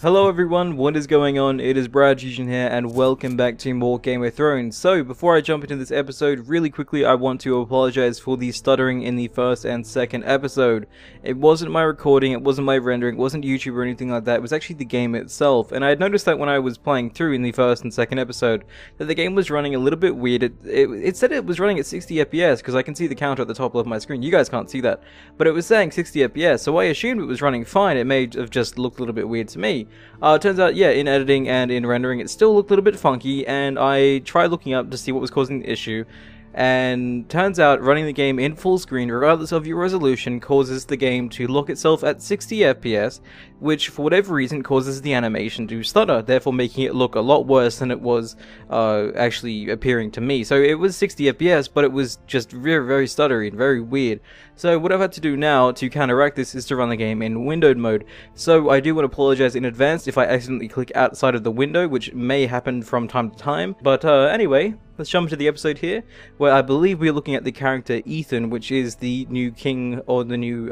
Hello everyone, what is going on? It is Brad Fusion here and welcome back to more Game of Thrones. So before I jump into this episode, really quickly I want to apologize for the stuttering in the first and second episode. It wasn't my recording, it wasn't my rendering, it wasn't YouTube or anything like that, it was actually the game itself. And I had noticed that when I was playing through in the first and second episode, that the game was running a little bit weird. It said it was running at 60 FPS because I can see the counter at the top of my screen. You guys can't see that. But it was saying 60 FPS, so I assumed it was running fine. It may have just looked a little bit weird to me. Turns out, yeah, in editing and in rendering, it still looked a little bit funky, and I tried looking up to see what was causing the issue, and turns out running the game in full screen, regardless of your resolution, causes the game to lock itself at 60 FPS, which for whatever reason causes the animation to stutter, therefore making it look a lot worse than it was actually appearing to me. So it was 60 FPS, but it was just very, very stuttery and very weird. So what I've had to do now to counteract this is to run the game in windowed mode. So I do want to apologize in advance if I accidentally click outside of the window, which may happen from time to time. But anyway, let's jump into the episode here, where I believe we're looking at the character Ethan, which is the new king or the new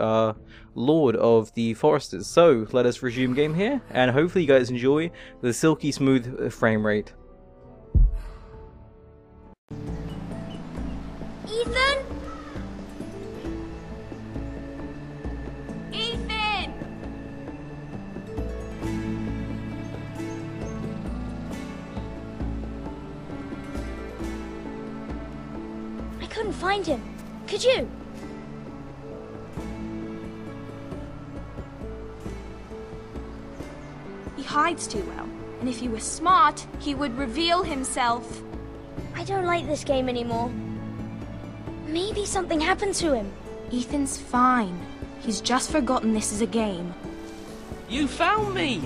lord of the Foresters. So let us resume game here, and hopefully you guys enjoy the silky smooth frame rate. Ethan? Ethan! I couldn't find him. Could you? He hides too well, and if he were smart, he would reveal himself. I don't like this game anymore. Maybe something happened to him. Ethan's fine. He's just forgotten this is a game. You found me!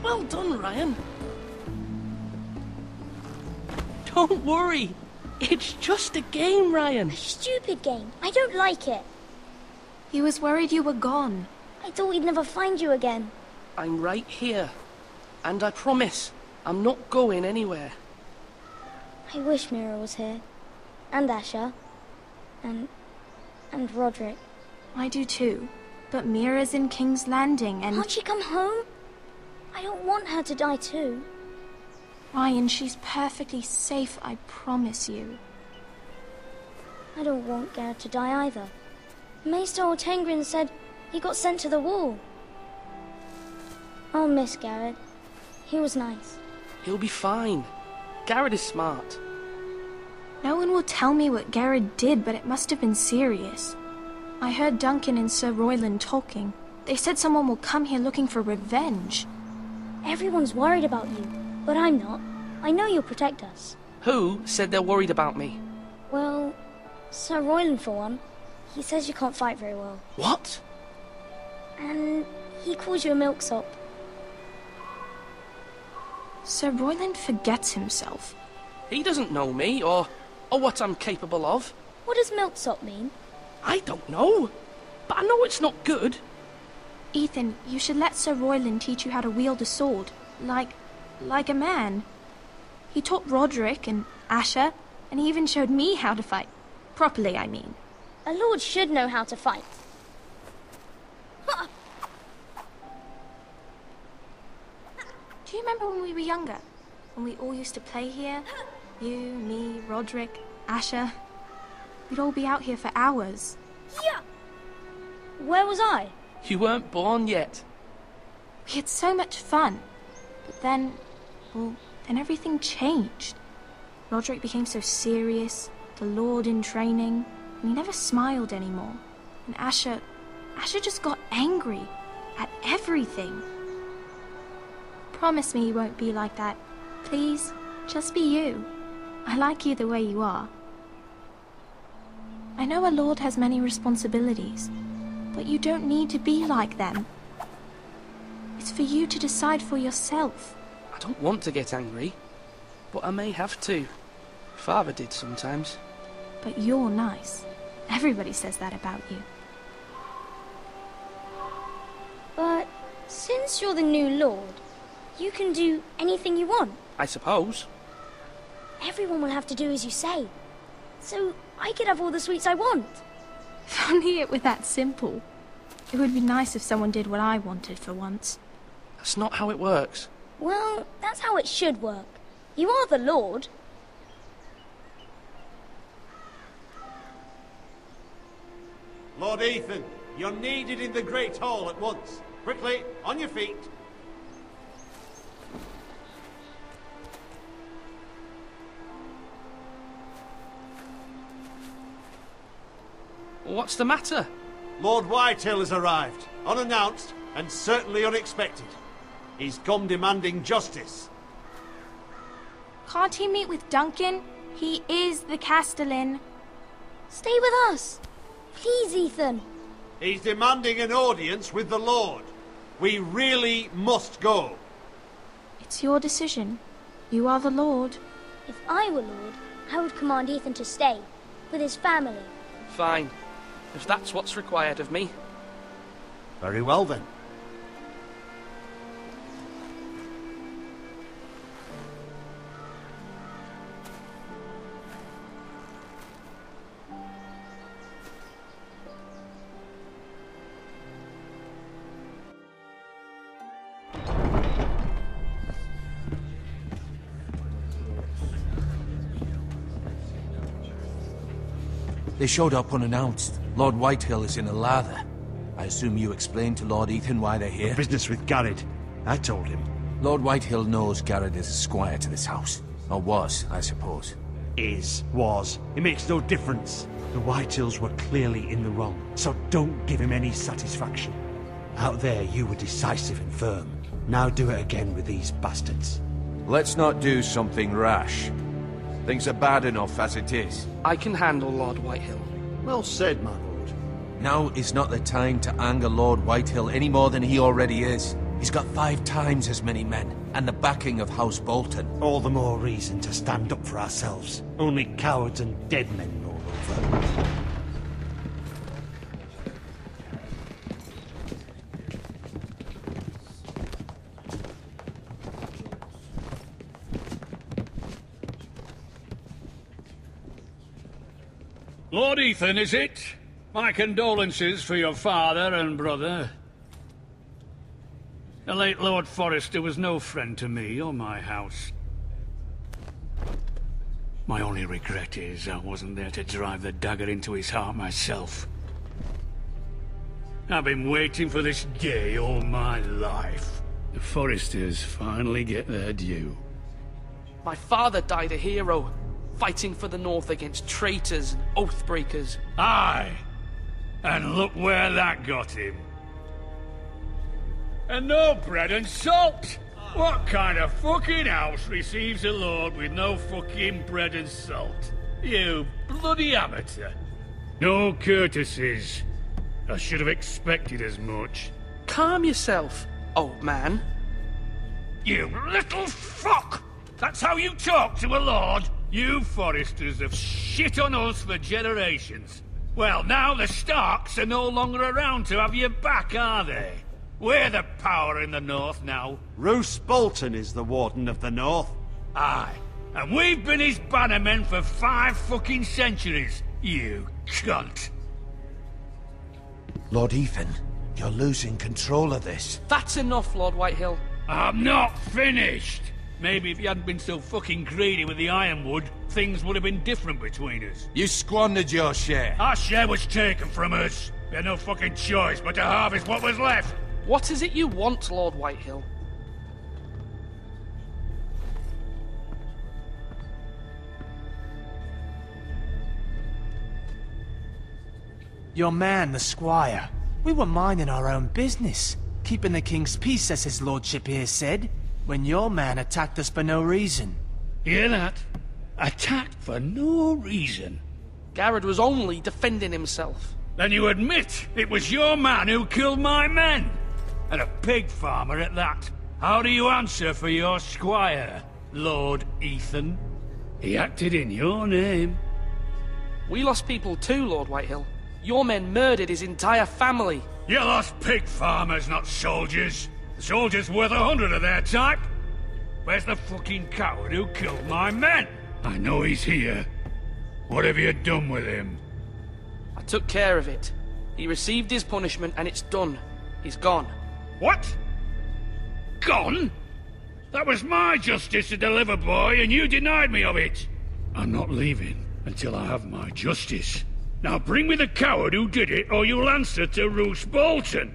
Well done, Ryan. Don't worry. It's just a game, Ryan. A stupid game. I don't like it. He was worried you were gone. I thought we'd never find you again. I'm right here. And I promise, I'm not going anywhere. I wish Mira was here. And Asher. And Roderick. I do too. But Mira's in King's Landing and... Can't she come home? I don't want her to die too. Ryan, she's perfectly safe, I promise you. I don't want Garrett to die either. Maester Ortengrin said he got sent to the wall. I'll miss Garrett. He was nice. He'll be fine. Garrett is smart. No one will tell me what Garrett did, but it must have been serious. I heard Duncan and Sir Royland talking. They said someone will come here looking for revenge. Everyone's worried about you, but I'm not. I know you'll protect us. Who said they're worried about me? Well, Sir Royland for one. He says you can't fight very well. What? And he calls you a milksop. Sir Royland forgets himself. He doesn't know me, or what I'm capable of. What does milksop mean? I don't know. But I know it's not good. Ethan, you should let Sir Royland teach you how to wield a sword. Like a man. He taught Roderick and Asher, and he even showed me how to fight. Properly, I mean. A lord should know how to fight. Do you remember when we were younger? When we all used to play here? You, me, Roderick, Asher. We'd all be out here for hours. Yeah. Where was I? You weren't born yet. We had so much fun. But then, then everything changed. Roderick became so serious, the Lord in training, and he never smiled anymore. And Asher just got angry at everything. Promise me you won't be like that. Please, just be you. I like you the way you are. I know a lord has many responsibilities, but you don't need to be like them. It's for you to decide for yourself. I don't want to get angry, but I may have to. Father did sometimes. But you're nice. Everybody says that about you. But since you're the new lord, you can do anything you want. I suppose. Everyone will have to do as you say. So I could have all the sweets I want. If only it were that simple. It would be nice if someone did what I wanted for once. That's not how it works. Well, that's how it should work. You are the Lord. Lord Ethan, you're needed in the Great Hall at once. Quickly, on your feet. What's the matter? Lord Whitehill has arrived, unannounced and certainly unexpected. He's come demanding justice. Can't he meet with Duncan? He is the Castellan. Stay with us. Please, Ethan. He's demanding an audience with the Lord. We really must go. It's your decision. You are the Lord. If I were Lord, I would command Ethan to stay, with his family. Fine. If that's what's required of me. Very well then. They showed up unannounced. Lord Whitehill is in a lather. I assume you explained to Lord Ethan why they're here? Business with Garrett. I told him. Lord Whitehill knows Garrett is a squire to this house. Or was, I suppose. Was. It makes no difference. The Whitehills were clearly in the wrong, so don't give him any satisfaction. Out there you were decisive and firm. Now do it again with these bastards. Let's not do something rash. Things are bad enough as it is. I can handle Lord Whitehill. Well said, my lord. Now is not the time to anger Lord Whitehill any more than he already is. He's got 5 times as many men, and the backing of House Bolton. All the more reason to stand up for ourselves. Only cowards and dead men roll over. Lord Ethan, is it? My condolences for your father and brother. The late Lord Forrester was no friend to me or my house. My only regret is I wasn't there to drive the dagger into his heart myself. I've been waiting for this day all my life. The Forresters finally get their due. My father died a hero, fighting for the North against traitors and oathbreakers. Aye! And look where that got him. And no bread and salt! What kind of fucking house receives a lord with no fucking bread and salt? You bloody amateur. No courtesies. I should have expected as much. Calm yourself, old man. You little fuck! That's how you talk to a lord? You Forresters have shit on us for generations. Well, now the Starks are no longer around to have your back, are they? We're the power in the North now. Roose Bolton is the Warden of the North. Aye, and we've been his bannermen for 5 fucking centuries, you cunt. Lord Ethan, you're losing control of this. That's enough, Lord Whitehill. I'm not finished. Maybe if you hadn't been so fucking greedy with the ironwood, things would have been different between us. You squandered your share. Our share was taken from us. We had no fucking choice but to harvest what was left. What is it you want, Lord Whitehill? Your man, the squire. We were minding our own business, keeping the king's peace, as his lordship here said, when your man attacked us for no reason. Hear that? Attacked for no reason. Garrett was only defending himself. Then you admit it was your man who killed my men? And a pig farmer at that. How do you answer for your squire, Lord Ethan? He acted in your name. We lost people too, Lord Whitehill. Your men murdered his entire family. You lost pig farmers, not soldiers. The soldiers worth 100 of their type. Where's the fucking coward who killed my men? I know he's here. What have you done with him? I took care of it. He received his punishment and it's done. He's gone. What? Gone? That was my justice to deliver, boy, and you denied me of it. I'm not leaving until I have my justice. Now bring me the coward who did it, or you'll answer to Roose Bolton.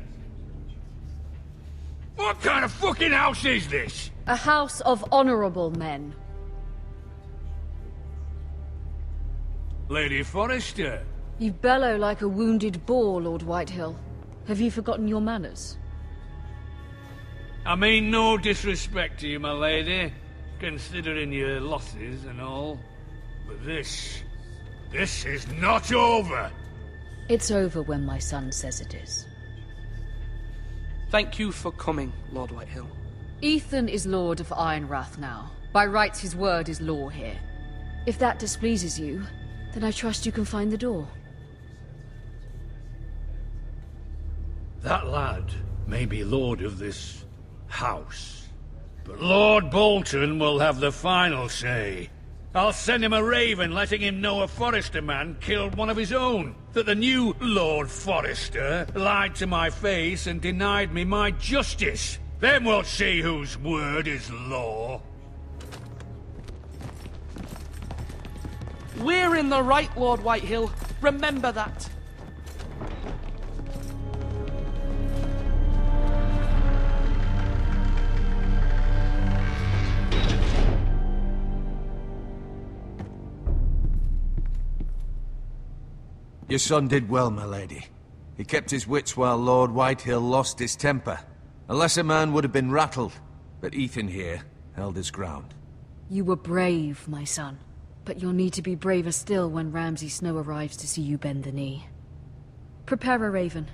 What kind of fucking house is this? A house of honorable men. Lady Forrester. You bellow like a wounded boar, Lord Whitehill. Have you forgotten your manners? I mean no disrespect to you, my lady, considering your losses and all. But this is not over. It's over when my son says it is. Thank you for coming, Lord Whitehill. Ethan is Lord of Ironrath now. By rights, his word is law here. If that displeases you, then I trust you can find the door. That lad may be lord of this house, but Lord Bolton will have the final say. I'll send him a raven letting him know a Forrester man killed one of his own, that the new Lord Forrester lied to my face and denied me my justice. Then we'll see whose word is law. We're in the right, Lord Whitehill. Remember that. Your son did well, my lady. He kept his wits while Lord Whitehill lost his temper. A lesser man would have been rattled, but Ethan here held his ground. You were brave, my son. But you'll need to be braver still when Ramsay Snow arrives to see you bend the knee. Prepare a raven.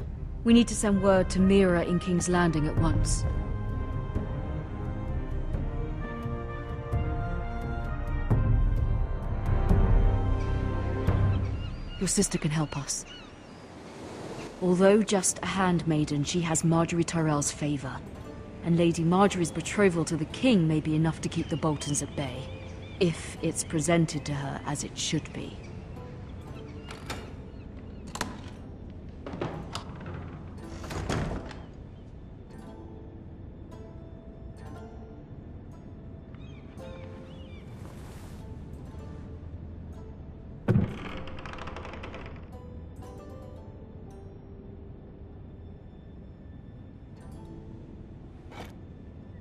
We need to send word to Mira in King's Landing at once. Your sister can help us. Although just a handmaiden, she has Marjorie Tyrell's favor. And Lady Marjorie's betrothal to the king may be enough to keep the Boltons at bay. If it's presented to her as it should be.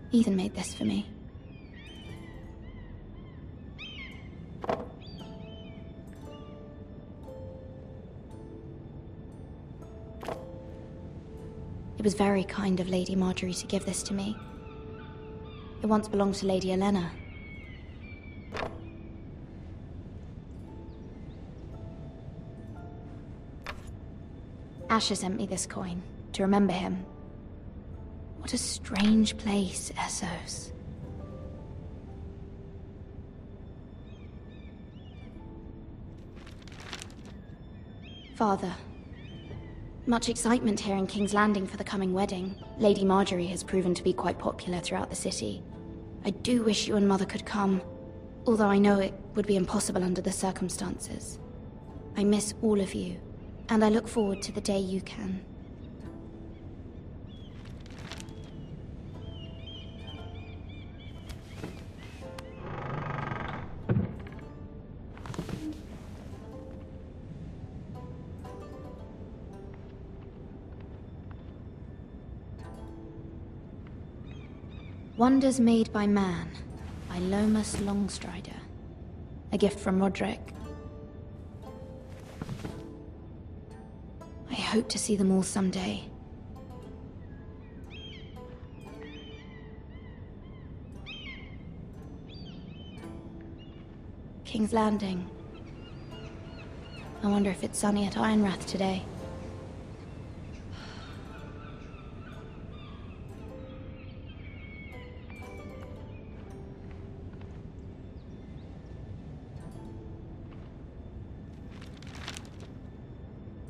Ethan made this for me. It was very kind of Lady Marjorie to give this to me. It once belonged to Lady Olenna. Asher sent me this coin to remember him. What a strange place, Essos. Father, much excitement here in King's Landing for the coming wedding. Lady Marjorie has proven to be quite popular throughout the city. I do wish you and Mother could come, although I know it would be impossible under the circumstances. I miss all of you, and I look forward to the day you can. Wonders Made by Man, by Lomas Longstrider. A gift from Roderick. I hope to see them all someday. King's Landing. I wonder if it's sunny at Ironrath today.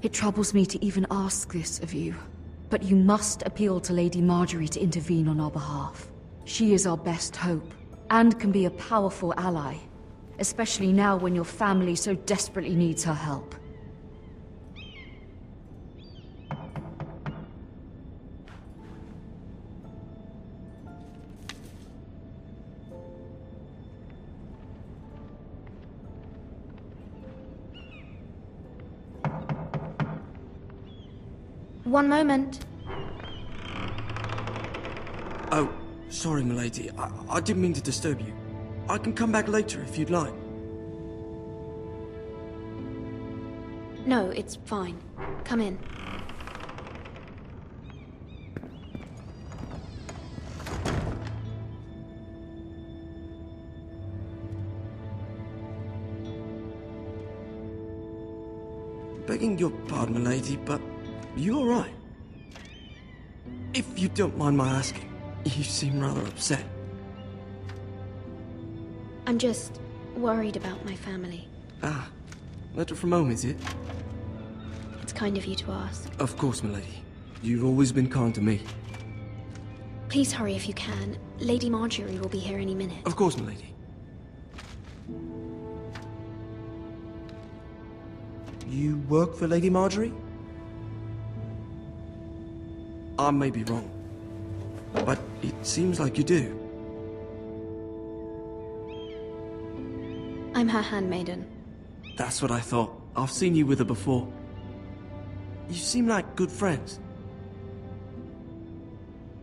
It troubles me to even ask this of you, but you must appeal to Lady Marjorie to intervene on our behalf. She is our best hope, and can be a powerful ally, especially now when your family so desperately needs her help. One moment. Oh, sorry, milady. I didn't mean to disturb you. I can come back later if you'd like. No, it's fine. Come in. Begging your pardon, milady, but you alright? If you don't mind my asking, you seem rather upset. I'm just worried about my family. Ah, letter from home, is it? It's kind of you to ask. Of course, milady. You've always been kind to me. Please hurry if you can. Lady Marjorie will be here any minute. Of course, milady. You work for Lady Marjorie? I may be wrong, but it seems like you do. I'm her handmaiden. That's what I thought. I've seen you with her before. You seem like good friends.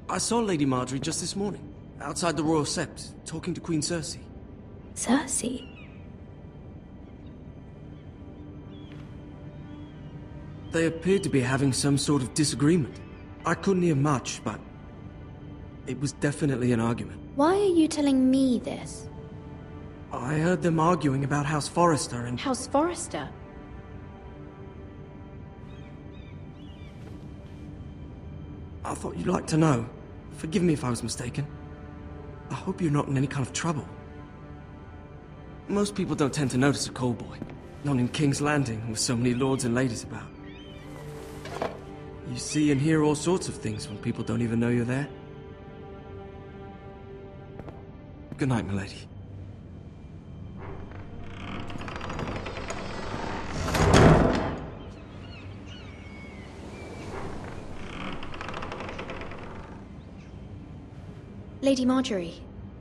I saw Lady Marjorie just this morning, outside the Royal Sept, talking to Queen Cersei. Cersei? They appeared to be having some sort of disagreement. I couldn't hear much, but it was definitely an argument. Why are you telling me this? I heard them arguing about House Forrester and... House Forrester? I thought you'd like to know. Forgive me if I was mistaken. I hope you're not in any kind of trouble. Most people don't tend to notice a callboy. Not in King's Landing, with so many lords and ladies about. You see and hear all sorts of things when people don't even know you're there. Good night, milady. Lady Marjorie,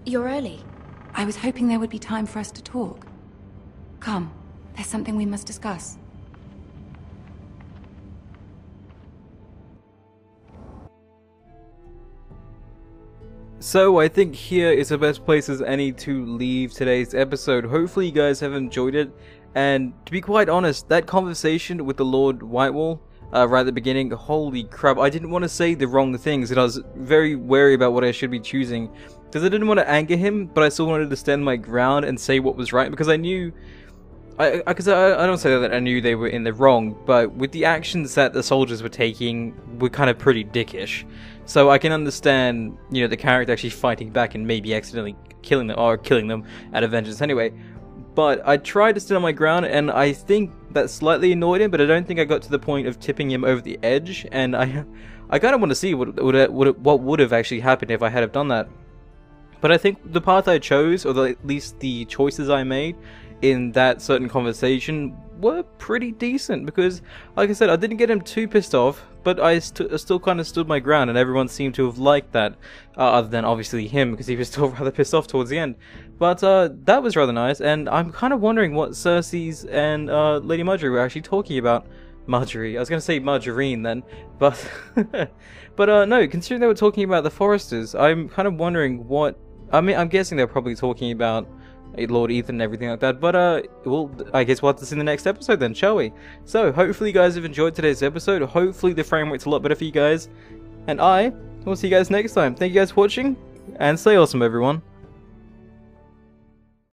you're early. I was hoping there would be time for us to talk. Come, there's something we must discuss. So I think here is the best place as any to leave today's episode. Hopefully you guys have enjoyed it, and to be quite honest, that conversation with the Lord Whitewall right at the beginning, holy crap, I didn't want to say the wrong things, and I was very wary about what I should be choosing, because I didn't want to anger him, but I still wanted to stand my ground and say what was right, because I knew, I don't say that I knew they were in the wrong, but with the actions that the soldiers were taking were kind of pretty dickish. So I can understand, you know, the character actually fighting back and maybe accidentally killing them, or killing them out of vengeance anyway. But I tried to stand on my ground, and I think that slightly annoyed him, but I don't think I got to the point of tipping him over the edge, and I kind of want to see what would have actually happened if I had have done that. But I think the path I chose, or at least the choices I made in that certain conversation, were pretty decent, because, like I said, I didn't get him too pissed off, but I still kind of stood my ground, and everyone seemed to have liked that, other than obviously him, because he was still rather pissed off towards the end. But that was rather nice, and I'm kind of wondering what Cersei's and Lady Marjorie were actually talking about. Marjorie, I was going to say Margarine then, but but no, considering they were talking about the Forresters, I'm kind of wondering what, I mean, I'm guessing they're probably talking about Lord Ethan and everything like that, but well, I guess we'll have to see in the next episode then, shall we? So, hopefully you guys have enjoyed today's episode, hopefully the frame rate's a lot better for you guys, and I will see you guys next time. Thank you guys for watching, and stay awesome everyone.